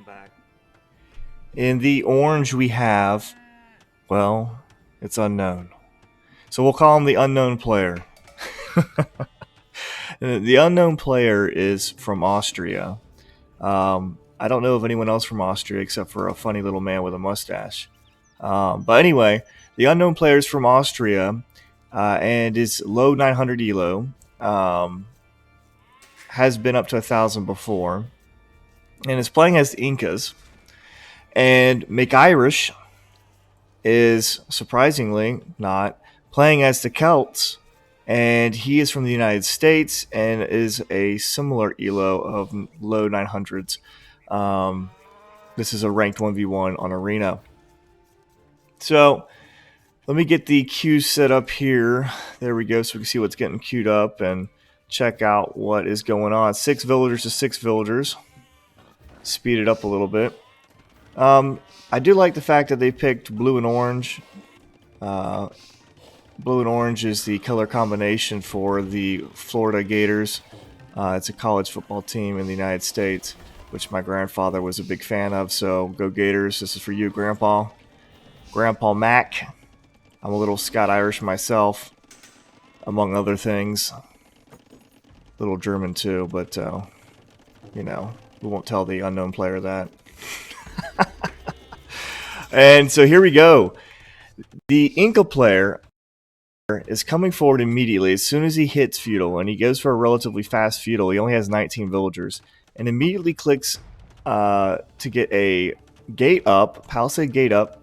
back. In the orange we have, well, it's unknown. So we'll call him the unknown player. The unknown player is from Austria. I don't know of anyone else from Austria except for a funny little man with a mustache. But anyway, the unknown player is from Austria and is low 900 elo. Has been up to 1,000 before. And is playing as the Incas. And McIrish is, surprisingly not, playing as the Celts. And he is from the United States and is a similar elo of low 900s. This is a ranked 1v1 on Arena. So let me get the queue set up here. There we go, so we can see what's getting queued up and check out what is going on. 6 villagers to 6 villagers. Speed it up a little bit. I do like the fact that they picked blue and orange. Blue and orange is the color combination for the Florida Gators. It's a college football team in the United States, which my grandfather was a big fan of. So go Gators. This is for you, Grandpa. Grandpa Mac. I'm a little Scot-Irish myself, among other things. A little German too, but, you know, we won't tell the unknown player that. And so here we go. The Inca player is coming forward immediately as soon as he hits feudal, and he goes for a relatively fast feudal. He only has 19 villagers, and immediately clicks to get a gate up, palisade gate up,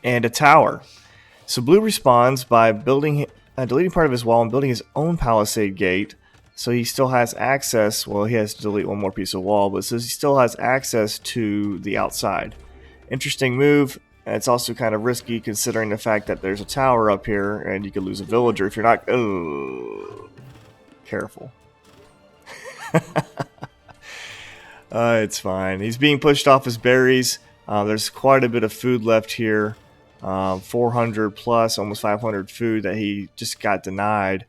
and a tower. So blue responds by building, deleting part of his wall and building his own palisade gate. So he still has access. Well, he has to delete one more piece of wall, but it says he still has access to the outside. Interesting move. It's also kind of risky considering the fact that there's a tower up here and you could lose a villager if you're not careful. It's fine. He's being pushed off his berries. There's quite a bit of food left here. 400 plus, almost 500 food that he just got denied.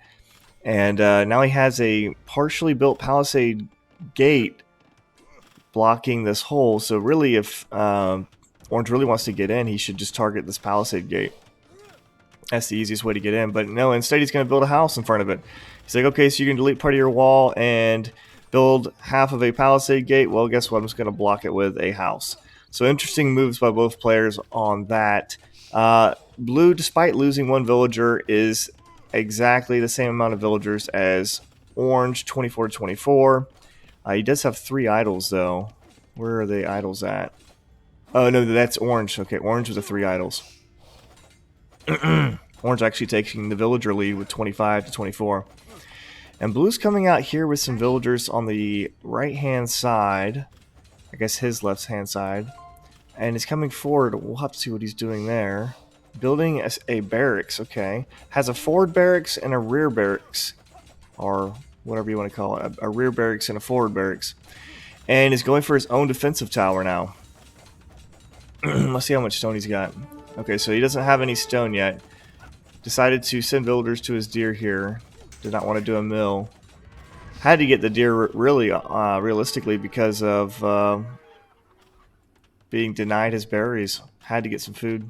And now he has a partially built palisade gate blocking this hole. So really, if Orange really wants to get in, he should just target this palisade gate. That's the easiest way to get in. But no, instead he's going to build a house in front of it. He's like, okay, so you can delete part of your wall and build half of a palisade gate. Well, guess what? I'm just going to block it with a house. So interesting moves by both players on that. Blue, despite losing one villager, is exactly the same amount of villagers as Orange, 24 to 24. He does have 3 idols, though. Where are the idols at? Oh, no, that's Orange. Okay, Orange was the 3 idols. Orange actually taking the villager lead with 25 to 24. And Blue's coming out here with some villagers on the right-hand side. I guess his left-hand side. And he's coming forward. We'll have to see what he's doing there. Building a barracks, okay. Has a forward barracks and a rear barracks. Or whatever you want to call it. A rear barracks and a forward barracks. And is going for his own defensive tower now. Let's see how much stone he's got. Okay, so he doesn't have any stone yet. Decided to send villagers to his deer here. Did not want to do a mill. Had to get the deer really realistically because of being denied his berries. Had to get some food.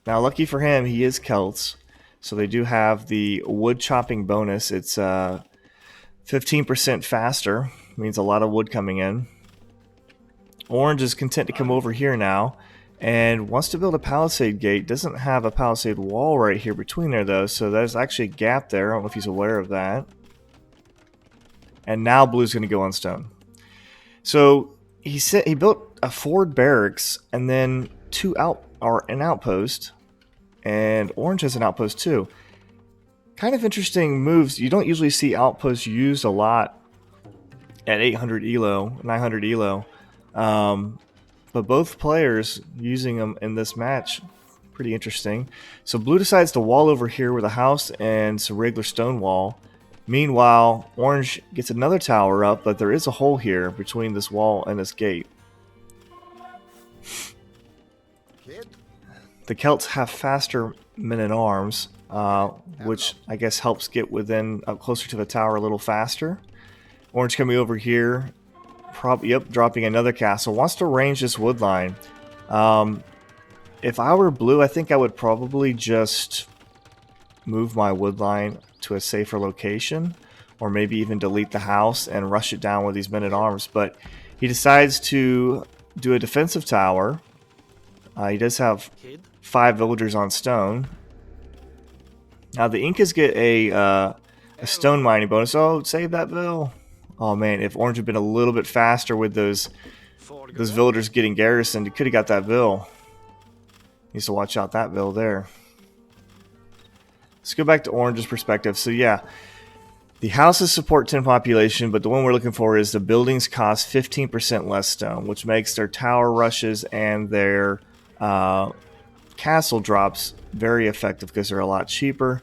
Now, lucky for him, he is Celts. So they do have the wood chopping bonus. It's 15% faster. Means a lot of wood coming in. Orange is content to come over here now and wants to build a palisade gate. Doesn't have a palisade wall right here between there, though. So there's actually a gap there. I don't know if he's aware of that. And now Blue's going to go on stone. So he built a forward barracks and then an outpost. And Orange has an outpost too. Kind of interesting moves. You don't usually see outposts used a lot at 800 elo, 900 elo. But both players using them in this match, pretty interesting. So Blue decides to wall over here with a house and some regular stone wall. Meanwhile, Orange gets another tower up, but there is a hole here between this wall and this gate. The Celts have faster men-at-arms, which I guess helps get up closer to the tower a little faster. Orange coming over here. Yep, dropping another castle. Wants to range this wood line. If I were blue, I think I would probably just move my wood line to a safer location, or maybe even delete the house and rush it down with these men-at-arms. But he decides to do a defensive tower. He does have 5 villagers on stone. Now the Incas get a stone mining bonus. Oh, save that bill. Oh man, if Orange had been a little bit faster with those villagers getting garrisoned, he could have got that bill. Needs to watch out that bill there. Let's go back to Orange's perspective. So yeah, the houses support 10 population, but the one we're looking for is the buildings cost 15% less stone, which makes their tower rushes and their castle drops very effective because they're a lot cheaper.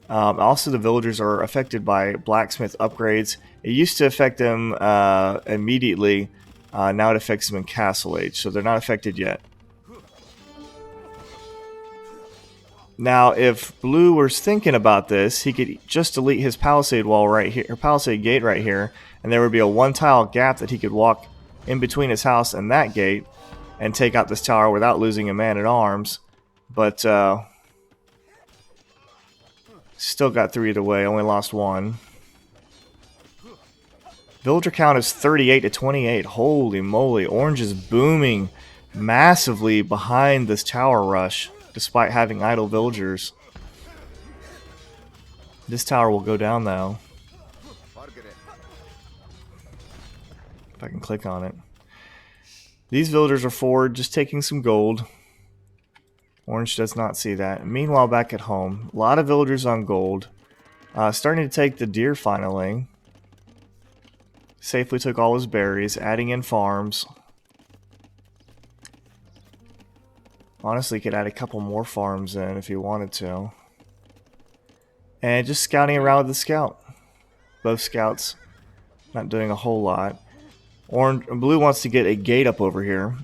Also, the villagers are affected by blacksmith upgrades. It used to affect them immediately. Now it affects them in Castle Age, so they're not affected yet. Now, if Blue was thinking about this, he could just delete his palisade wall right here, or palisade gate right here, and there would be a 1-tile gap that he could walk in between his house and that gate and take out this tower without losing a man-at-arms. But still got 3 either way, only lost 1. Villager count is 38 to 28. Holy moly, Orange is booming massively behind this tower rush, despite having idle villagers. This tower will go down though. If I can click on it. These villagers are forward, just taking some gold. Orange does not see that. Meanwhile, back at home, a lot of villagers on gold. Starting to take the deer finally. Safely took all his berries, adding in farms. Honestly, could add a couple more farms in if he wanted to. And just scouting around with the scout. Both scouts not doing a whole lot. Blue wants to get a gate up over here.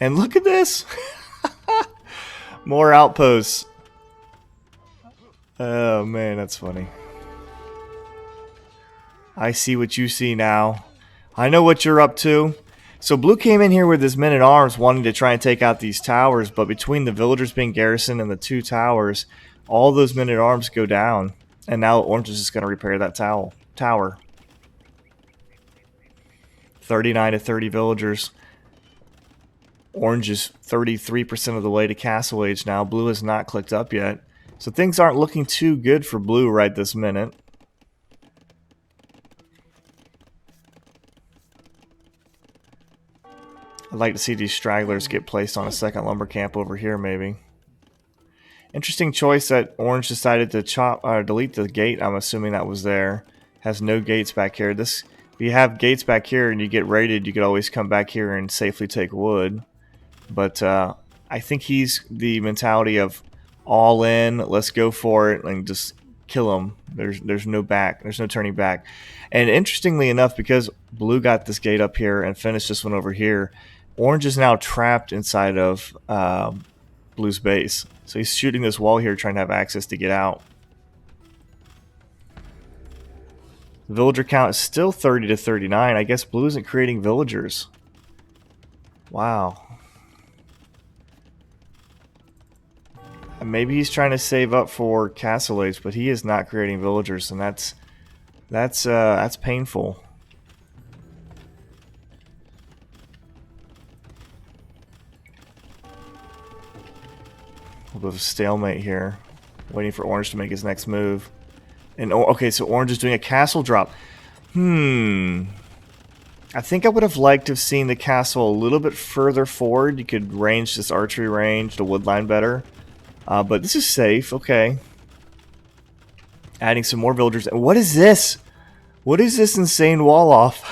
And look at this! More outposts. Oh man, that's funny. I see what you see now. I know what you're up to. So Blue came in here with his men-at-arms wanting to try and take out these towers, but between the villagers being garrisoned and the 2 towers, all those men-at-arms go down. And now Orange is just going to repair that tower. 39 to 30 villagers. Orange is 33% of the way to Castle Age now. Blue has not clicked up yet. So things aren't looking too good for Blue right this minute. I'd like to see these stragglers get placed on a second lumber camp over here, maybe. Interesting choice that Orange decided to delete the gate. I'm assuming that was there. Has no gates back here. If you have gates back here and you get raided, you could always come back here and safely take wood. But I think he's the mentality of all in, let's go for it, and just kill him. There's no turning back. And interestingly enough, because Blue got this gate up here and finished this one over here, Orange is now trapped inside of Blue's base. So he's shooting this wall here, trying to have access to get out. The villager count is still 30 to 39. I guess Blue isn't creating villagers. Wow. And maybe he's trying to save up for Castle Age, but he is not creating villagers, and that's painful. A little bit of a stalemate here, waiting for Orange to make his next move. And okay, so Orange is doing a castle drop. I think I would have liked to have seen the castle a little bit further forward. You could range this archery range, the wood line better. But this is safe, okay. Adding some more villagers. And what is this? What is this insane wall off?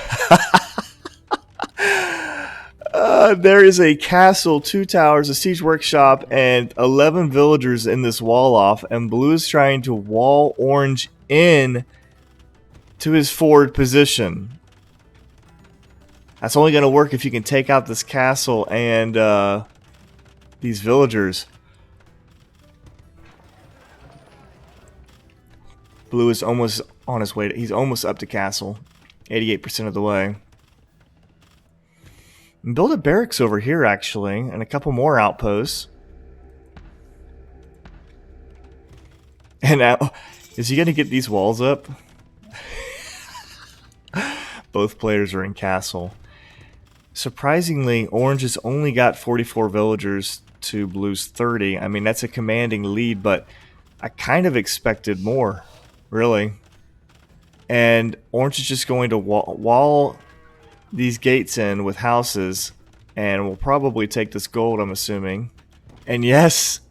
There is a castle, 2 towers, a siege workshop, and 11 villagers in this wall off. And Blue is trying to wall Orange in to his forward position. That's only going to work if you can take out this castle and these villagers. Blue is almost on his way. He's almost up to castle. 88% of the way. And build a barracks over here, actually, and a couple more outposts. And now, is he going to get these walls up? Both players are in castle. Surprisingly, Orange has only got 44 villagers to Blue's 30. I mean, that's a commanding lead, but I kind of expected more, really. And Orange is just going to wall these gates in with houses, and we'll probably take this gold, I'm assuming. And yes,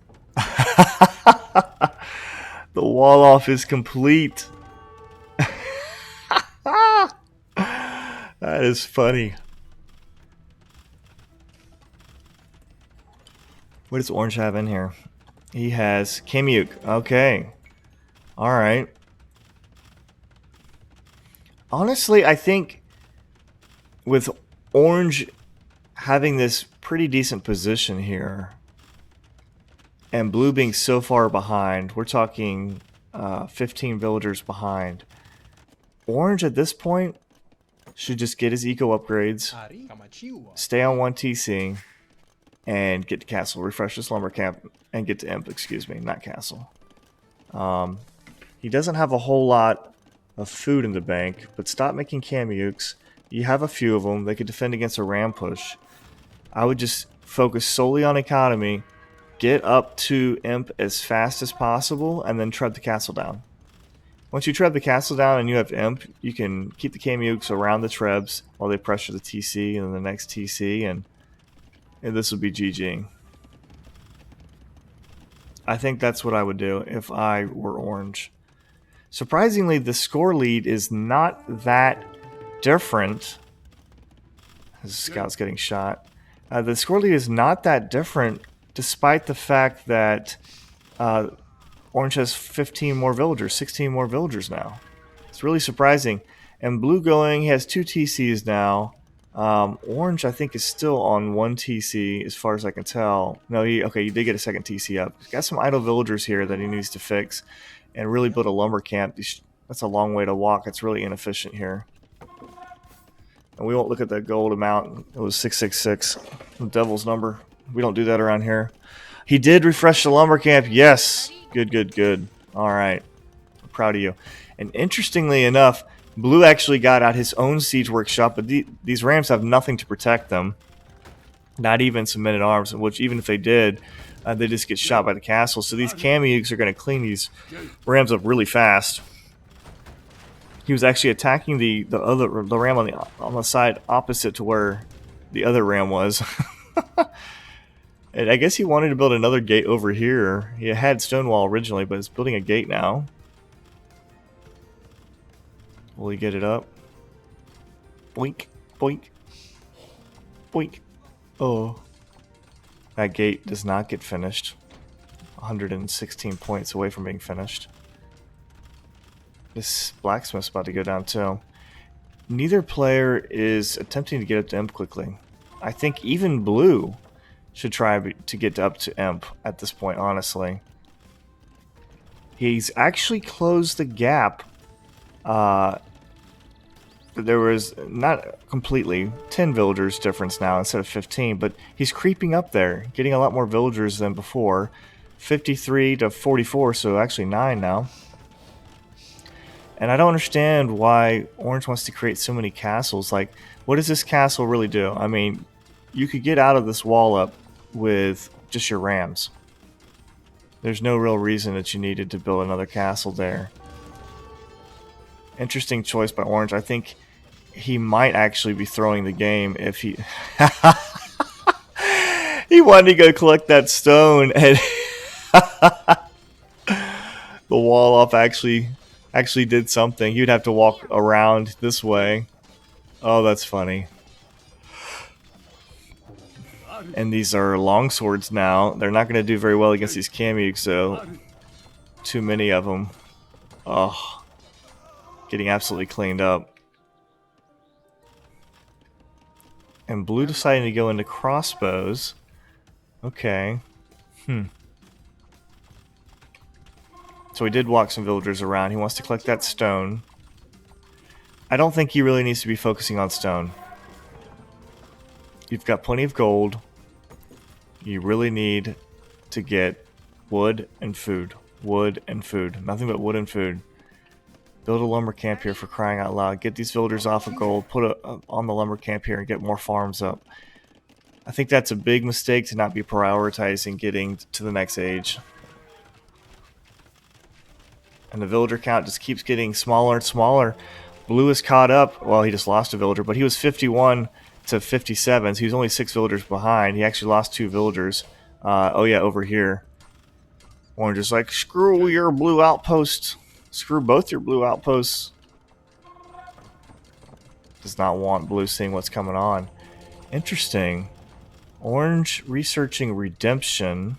the wall off is complete. That is funny. What does Orange have in here? He has Kamuk. Okay. Alright. Honestly, I think with Orange having this pretty decent position here, and Blue being so far behind, we're talking 15 villagers behind. Orange at this point should just get his eco upgrades, stay on 1 TC, and get to castle, refresh this lumber camp, and get to imp, excuse me, not castle. He doesn't have a whole lot of food in the bank, but stop making Kamukes. You have a few of them. They could defend against a ram push. I would just focus solely on economy, get up to imp as fast as possible, and then tread the castle down. Once you tread the castle down and you have imp, you can keep the Kamukes around the trebs while they pressure the TC and the next TC, and this would be GG. I think that's what I would do if I were Orange. Surprisingly, the score lead is not that different. As Scout's getting shot. The score lead is not that different, despite the fact that Orange has 15 more villagers, 16 more villagers now. It's really surprising. And Blue going, he has 2 TCs now. Orange, I think, is still on 1 TC as far as I can tell. No, he did get a second TC up. He's got some idle villagers here that he needs to fix and really build a lumber camp. That's a long way to walk. It's really inefficient here. And we won't look at the gold amount. It was 666, the devil's number. We don't do that around here. He did refresh the lumber camp. Yes. Good, good, good. All right. I'm proud of you. And interestingly enough, Blue actually got out his own siege workshop, but these rams have nothing to protect them. Not even some men-at-arms, which even if they did, they just get shot by the castle. So these Kamukes are going to clean these rams up really fast. He was actually attacking the ram on the side opposite to where the other ram was. And I guess he wanted to build another gate over here. He had Stonewall originally, but he's building a gate now. Will he get it up? Boink, boink, boink. Oh. That gate does not get finished. 116 points away from being finished. This blacksmith's about to go down too. Neither player is attempting to get up to imp quickly. I think even Blue should try to get up to imp at this point, honestly. He's actually closed the gap. There was not completely 10 villagers difference now instead of 15, but he's creeping up there, getting a lot more villagers than before. 53 to 44, so actually 9 now. And I don't understand why Orange wants to create so many castles. Like, what does this castle really do? I mean, you could get out of this wall up with just your rams. There's no real reason that you needed to build another castle there. Interesting choice by Orange. I think he might actually be throwing the game if he... He wanted to go collect that stone, and the wall off actually did something. You'd have to walk around this way. Oh, that's funny. And these are long swords now. They're not going to do very well against these Kamukes, though. Too many of them. Oh, getting absolutely cleaned up. And Blue deciding to go into crossbows. Okay. So he did walk some villagers around. He wants to collect that stone. I don't think he really needs to be focusing on stone. You've got plenty of gold. You really need to get wood and food. Wood and food. Nothing but wood and food. Build a lumber camp here for crying out loud. Get these villagers off of gold. Put it on the lumber camp here and get more farms up. I think that's a big mistake to not be prioritizing getting to the next age. And the villager count just keeps getting smaller and smaller. Blue is caught up. Well, he just lost a villager, but he was 51 to 57, so he was only 6 villagers behind. He actually lost 2 villagers. Oh yeah, over here. Orange is like, screw your blue outpost. Screw both your blue outposts. Does not want blue seeing what's coming on. Interesting. Orange researching redemption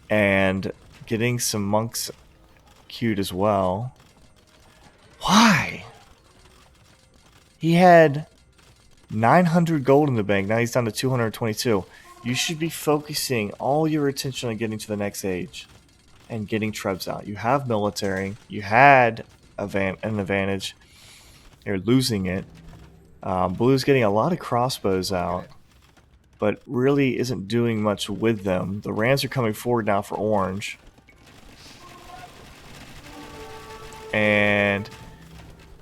and getting some monks queued as well. Why? He had 900 gold in the bank. Now he's down to 222. You should be focusing all your attention on getting to the next age and getting trebs out. You have military. You had an advantage. You're losing it. Blue's getting a lot of crossbows out, but really isn't doing much with them. The rams are coming forward now for orange. And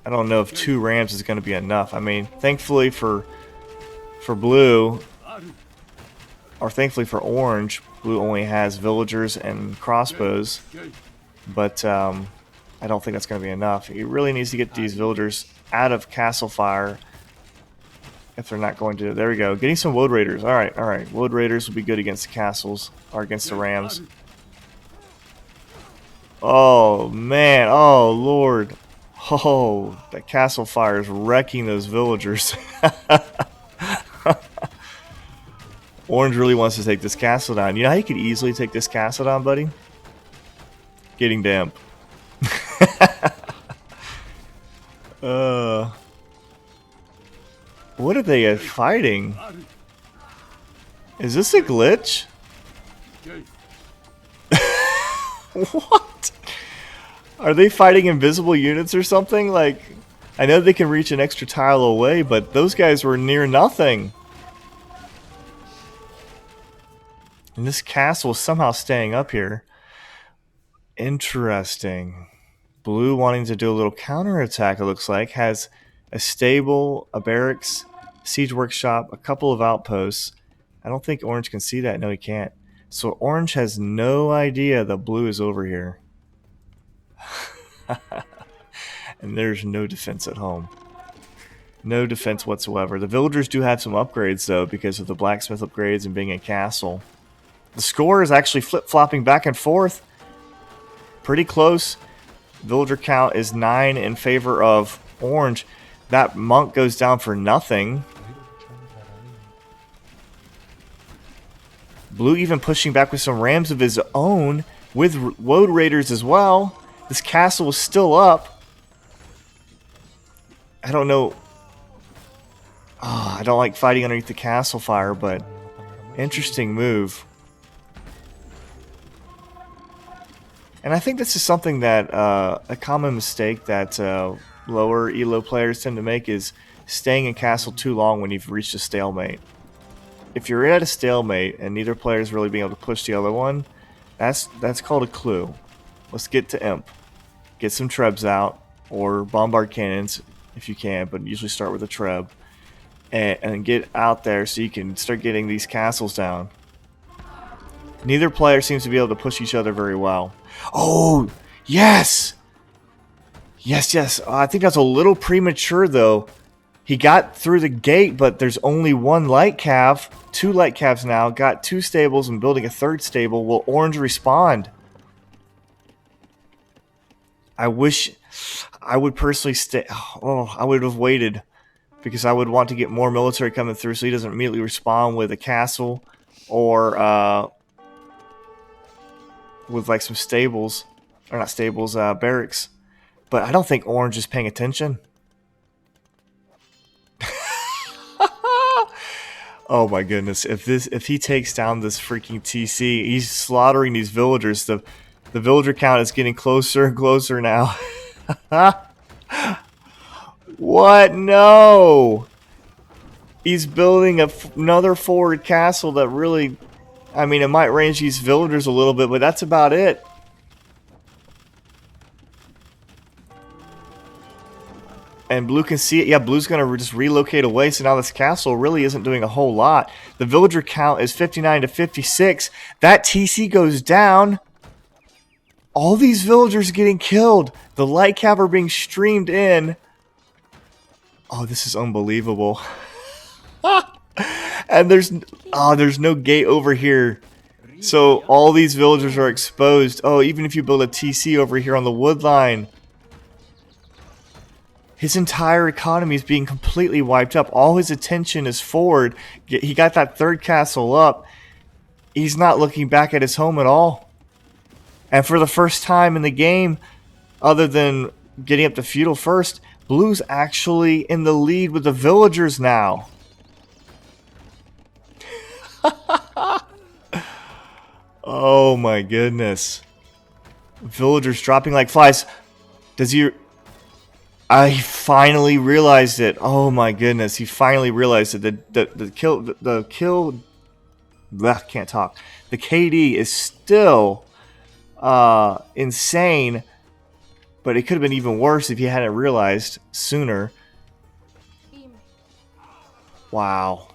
I don't know if 2 rams is going to be enough. I mean, thankfully for blue, or thankfully for orange, blue only has villagers and crossbows. But I don't think that's going to be enough. He really needs to get these villagers out of castle fire if they're not going to. There we go. Getting some wood raiders. All right, all right. Wood raiders will be good against the castles or against the rams. Oh man. Oh lord. Oh, that castle fire is wrecking those villagers. Orange really wants to take this castle down. You know how you could easily take this castle down, buddy? Getting damp. What are they fighting? Is this a glitch? What? Are they fighting invisible units or something? Like, I know they can reach an extra tile away, but those guys were near nothing. And this castle is somehow staying up here. Interesting. Blue wanting to do a little counterattack, it looks like. Has a stable, a barracks, siege workshop, a couple of outposts. I don't think orange can see that. No, he can't. So orange has no idea that blue is over here. And there's no defense at home. No defense whatsoever. The villagers do have some upgrades, though, because of the blacksmith upgrades and being a castle. The score is actually flip-flopping back and forth. Pretty close. Villager count is 9 in favor of orange. That monk goes down for nothing. Blue even pushing back with some rams of his own with woad raiders as well. This castle is still up. I don't know. Oh, I don't like fighting underneath the castle fire, but interesting move. And I think this is something that a common mistake that lower elo players tend to make is staying in castle too long when you've reached a stalemate. If you're at a stalemate and neither player is really being able to push the other one, that's called a clue. Let's get to imp. Get some trebs out, or bombard cannons if you can, but usually start with a treb. And get out there so you can start getting these castles down. Neither player seems to be able to push each other very well. Oh, yes! Yes, yes. I think that's a little premature, though. He got through the gate, but there's only one light cav. 2 light calves now. Got 2 stables and building a 3rd stable. Will orange respond? I wish I would personally stay. Oh, I would have waited, because I would want to get more military coming through so he doesn't immediately respond with a castle or with like some stables, or not stables, barracks. But I don't think orange is paying attention. Oh my goodness! If he takes down this freaking TC, he's slaughtering these villagers. The villager count is getting closer and closer now. What? No! He's building another forward castle that really... I mean, it might range these villagers a little bit, but that's about it. And blue can see it. Yeah, blue's going to just relocate away, so now this castle really isn't doing a whole lot. The villager count is 59 to 56. That TC goes down. All these villagers getting killed. The light cav are being streamed in. Oh, this is unbelievable. And there's no gate over here. So all these villagers are exposed. Oh, even if you build a TC over here on the wood line. His entire economy is being completely wiped up. All his attention is forward. He got that third castle up. He's not looking back at his home at all. And for the first time in the game, other than getting up to feudal first, blue's actually in the lead with the villagers now. Oh my goodness. Villagers dropping like flies. Does he... I finally realized it. Oh my goodness, he finally realized it. The kill can't talk. The KD is still insane, but it could have been even worse if he hadn't realized sooner. Wow.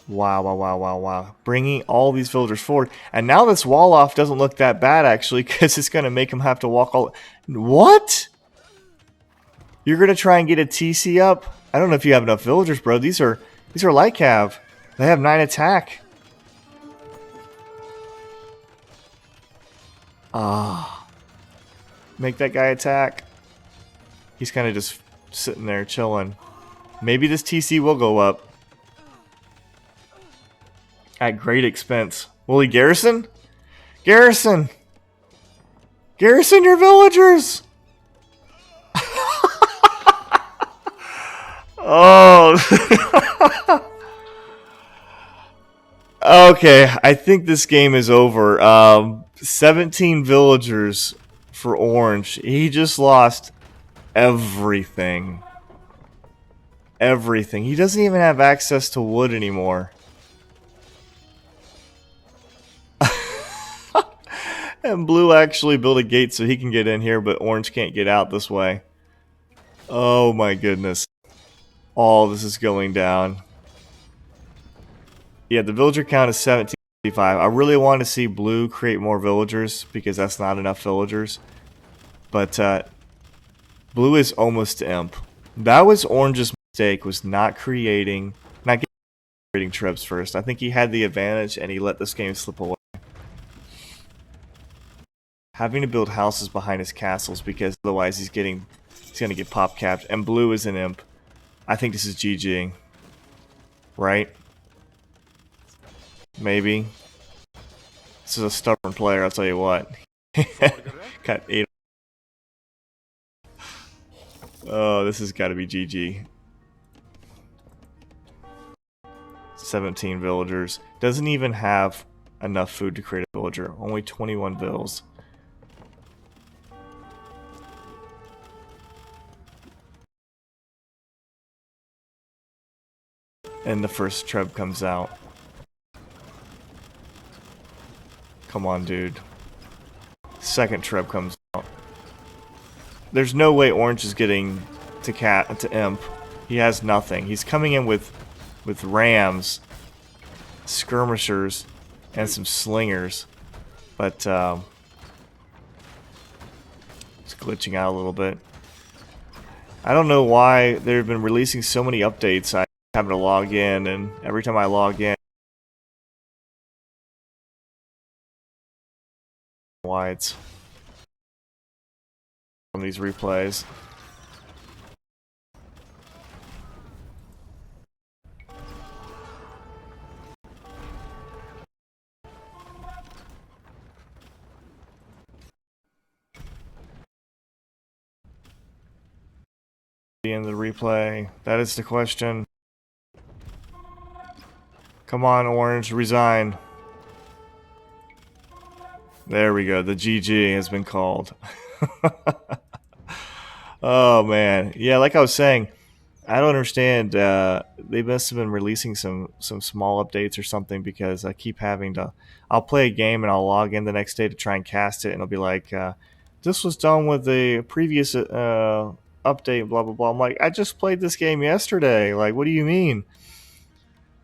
Wow. Bringing all these villagers forward. And now this wall off doesn't look that bad actually, because it's going to make him have to walk all... What? You're going to try and get a TC up? I don't know if you have enough villagers, bro. These are light cav. They have 9 attack. Make that guy attack. He's kind of just sitting there chilling. Maybe this TC will go up. At great expense. Will he garrison? Garrison! Garrison your villagers! Oh. Okay, I think this game is over. 17 villagers for Orange. He just lost everything. Everything. He doesn't even have access to wood anymore. And blue actually built a gate so he can get in here, but orange can't get out this way. Oh my goodness. All this is going down. Yeah, the villager count is 1755. I really want to see blue create more villagers because that's not enough villagers. But blue is almost to imp. That was orange's mistake, was not creating trips first. I think he had the advantage and he let this game slip away. Having to build houses behind his castles because otherwise he's going to get pop capped. And blue is an imp. I think this is GG. Right? Maybe. This is a stubborn player, I'll tell you what. Got 8. Oh, this has got to be GG. 17 villagers. Doesn't even have enough food to create a villager. Only 21 vills. And the first treb comes out. Come on, dude. Second treb comes out. There's no way orange is getting to imp. He has nothing. He's coming in with rams, skirmishers, and some slingers. But it's glitching out a little bit. I don't know why they've been releasing so many updates. I'm having to log in, and every time I log in, why it's from these replays. The end of the replay. That is the question. Come on, Orange, resign. There we go. The GG has been called. Oh man, yeah. Like I was saying, I don't understand. They must have been releasing some small updates or something because I keep having to. I'll play a game and I'll log in the next day to try and cast it, and it'll be like, "This was done with the previous update." Blah blah blah. I'm like, I just played this game yesterday. Like, what do you mean?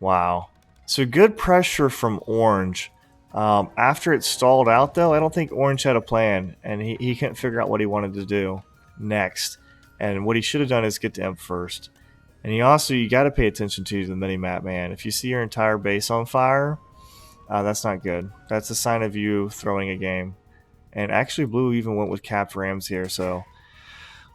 Wow. So good pressure from Orange. After it stalled out, though, I don't think Orange had a plan, and he couldn't figure out what he wanted to do next. And what he should have done is get to M first. And you got to pay attention to the mini map, man. If you see your entire base on fire, that's not good. That's a sign of you throwing a game. And actually, Blue even went with capped rams here. So,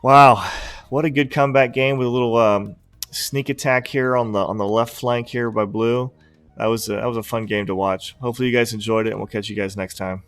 wow, what a good comeback game with a little sneak attack here on the left flank here by Blue. That was a fun game to watch. Hopefully, you guys enjoyed it, and we'll catch you guys next time.